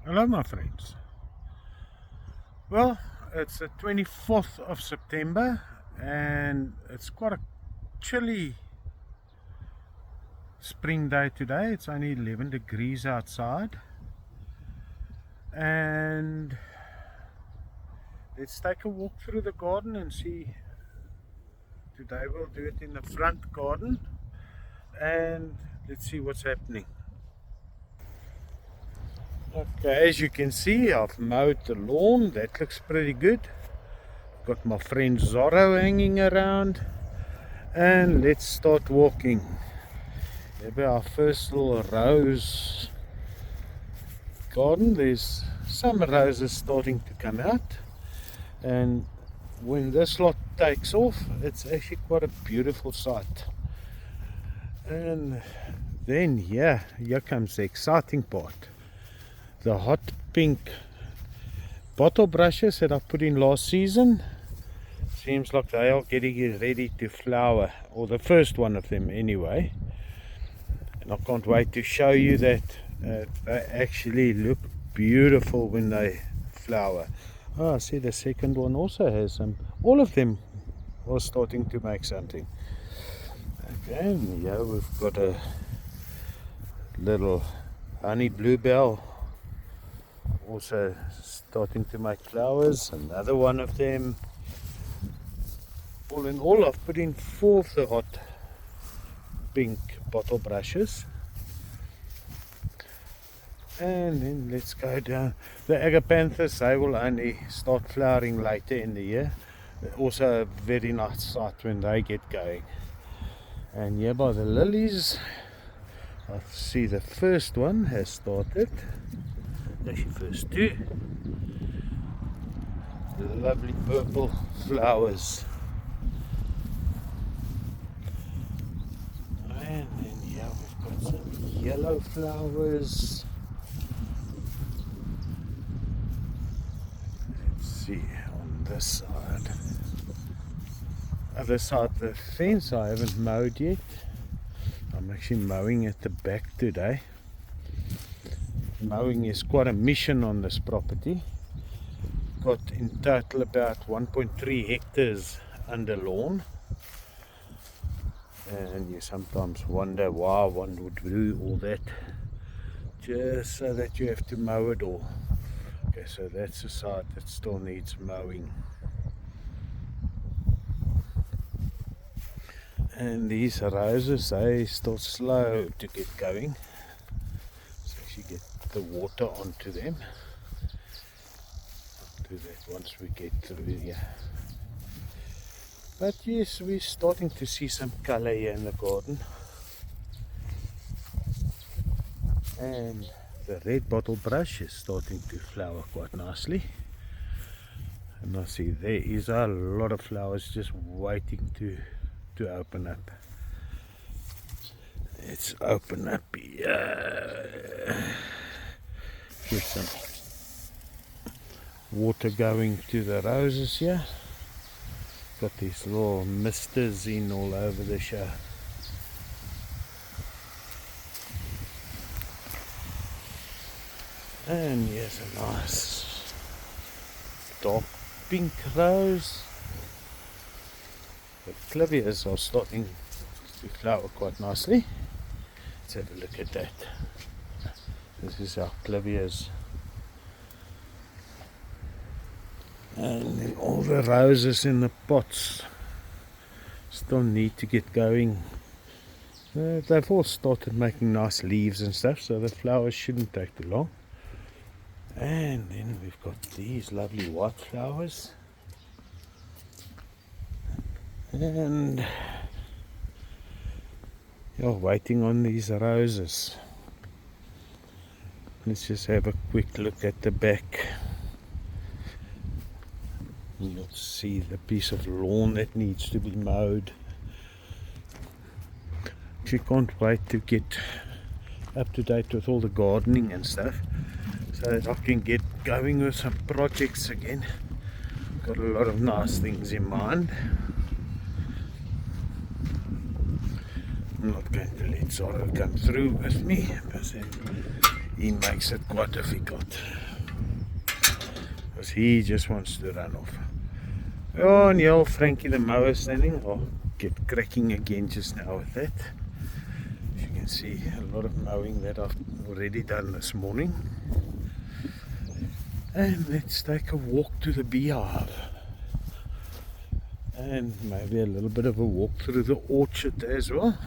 Hello, my friends. Well, it's the 24th of September and it's quite a chilly spring day today. It's only 11 degrees outside. And let's take a walk through the garden and see. Today we'll do it in the front garden and let's see what's happening. Okay, as you can see, I've mowed the lawn. That looks pretty good. Got my friend Zorro hanging around. And let's start walking. Maybe our first little rose garden. There's some roses starting to come out. And when this lot takes off, it's actually quite a beautiful sight. And then here comes the exciting part. The hot pink bottle brushes that I put in last season, seems like they are getting ready to flower, or the first one of them anyway. And I can't wait to show you that they actually look beautiful when they flower. Oh, I see the second one also has some. All of them are starting to make something. Okay, and here we've got a little honey bluebell also starting to make flowers. Another one of them. All in all, I've put in 4 of the hot pink bottle brushes. And then let's go down. The agapanthus, they will only start flowering later in the year. Also a very nice sight when they get going. And here by the lilies, I see the first one has started. Actually first 2. Lovely purple flowers. And then here we've got some yellow flowers. Let's see on this side. Other side of the fence I haven't mowed yet. I'm actually mowing at the back today. Mowing is quite a mission on this property. Got in total about 1.3 hectares under lawn. And you sometimes wonder why one would do all that just so that you have to mow it all. Okay, so that's the side that still needs mowing. And these roses, they still slow to get going. So you get the water onto them. I'll do that once we get through here. But yes, we're starting to see some color here in the garden. And the red bottle brush is starting to flower quite nicely. And I see there is a lot of flowers just waiting to open up. Let's open up here. Get some water going to the roses here. Got these little misters in all over the show. And here's a nice dark pink rose. The clivias are starting to flower quite nicely. Let's have a look at that. This is our clivias. And then all the roses in the pots still need to get going. They've all started making nice leaves and stuff, so the flowers shouldn't take too long. And then we've got these lovely white flowers. And you're waiting on these roses. Let's just have a quick look at the back. You'll see the piece of lawn that needs to be mowed. She can't wait to get up to date with all the gardening and stuff, so that I can get going with some projects again. Got a lot of nice things in mind. I'm not going to let Zorro come through with me, because then he makes it quite difficult because he just wants to run off. Oh, and yeah, Frankie the mower standing. I'll get cracking again just now with that. As you can see, a lot of mowing that I've already done this morning. And let's take a walk to the beehive. And maybe a little bit of a walk through the orchard as well.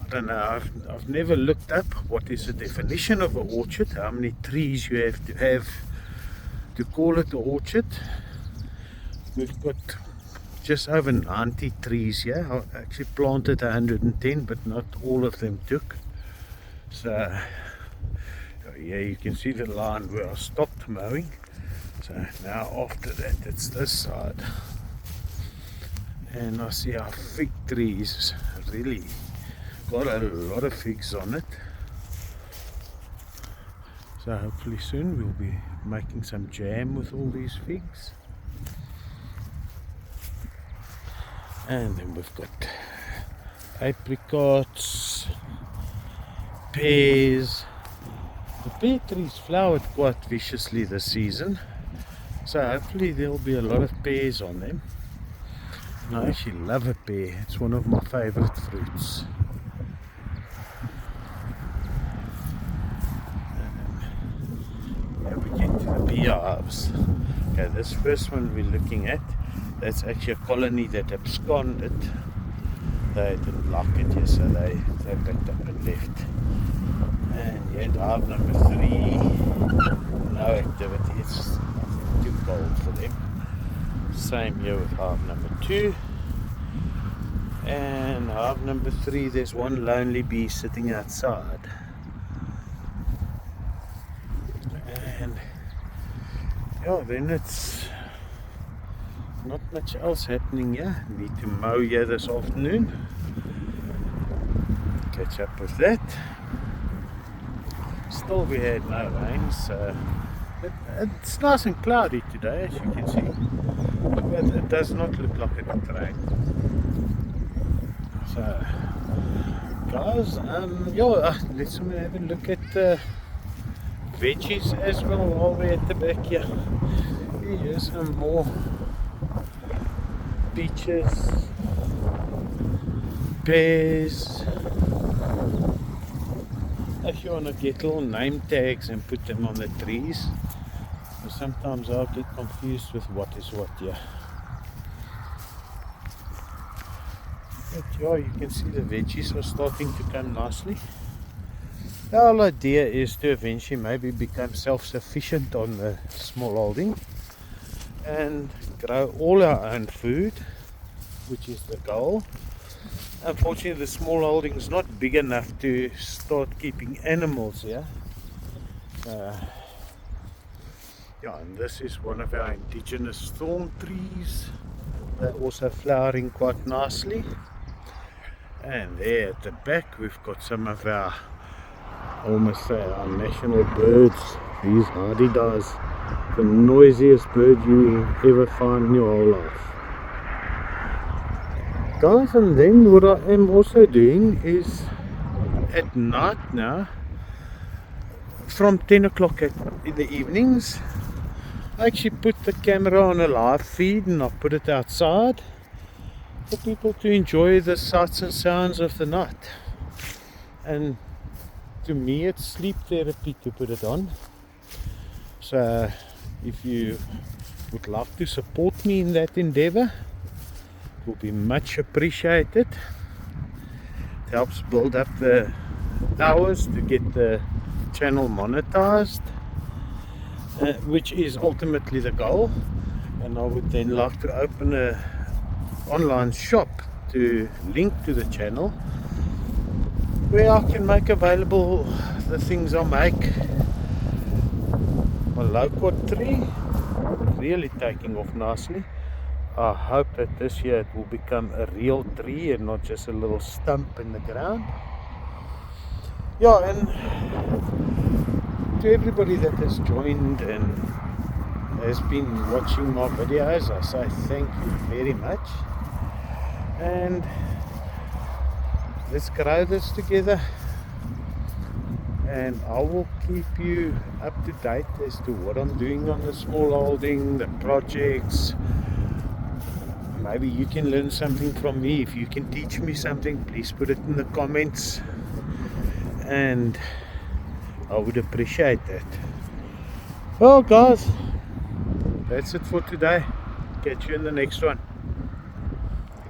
I don't know, I've never looked up what is the definition of an orchard, how many trees you have to call it an orchard. We've got just over 90 trees here. I actually planted 110, but not all of them took. So yeah, you can see the line where I stopped mowing. So now after that, it's this side. And I see our fig trees really got a lot of figs on it. So hopefully soon we'll be making some jam with all these figs. And then we've got apricots, pears. The pear trees flowered quite viciously this season, so hopefully there'll be a lot of pears on them. And I actually love a pear, it's one of my favorite fruits. And we get to the beehives. Okay, this first one we're looking at, that's actually a colony that absconded. They didn't like it here, so they backed up and left. And yet hive number 3, no activity, it's too cold for them. Same here with hive number 2. And hive number 3, there's one lonely bee sitting outside. And yeah, then it's not much else happening here. Need to mow here this afternoon. Catch up with that. Still we had no rain, so it's nice and cloudy today, as you can see. But it does not look like it will rain. So guys, yeah, let's have a look at the veggies as well while we're at the back here. Here's some more peaches, pears. If you want to get little name tags and put them on the trees, but sometimes I'll get confused with what is what here. But yeah, you can see the veggies are starting to come nicely. The whole idea is to eventually maybe become self-sufficient on the small holding and grow all our own food, which is the goal. Unfortunately, the small holding is not big enough to start keeping animals here. Yeah, and this is one of our indigenous thorn trees. They're also flowering quite nicely. And there at the back we've got some of our, I almost say our national birds. These hardidahs, the noisiest bird you ever find in your whole life. Guys, and then what I am also doing is at night now, from 10 o'clock in the evenings, I actually put the camera on a live feed and I put it outside for people to enjoy the sights and sounds of the night. And to me it's sleep therapy to put it on. So if you would like to support me in that endeavor, will be much appreciated. It helps build up the hours to get the channel monetized, which is ultimately the goal. And I would then like to open a online shop to link to the channel where I can make available the things I make. My loquat tree really taking off nicely. I hope that this year it will become a real tree and not just a little stump in the ground. Yeah, and to everybody that has joined and has been watching my videos, I say thank you very much. And let's grow this together. and I will keep you up to date as to what I'm doing on the small holding, the projects. Maybe you can learn something from me. If you can teach me something, please put it in the comments, and I would appreciate that. Well guys, that's it for today. Catch you in the next one.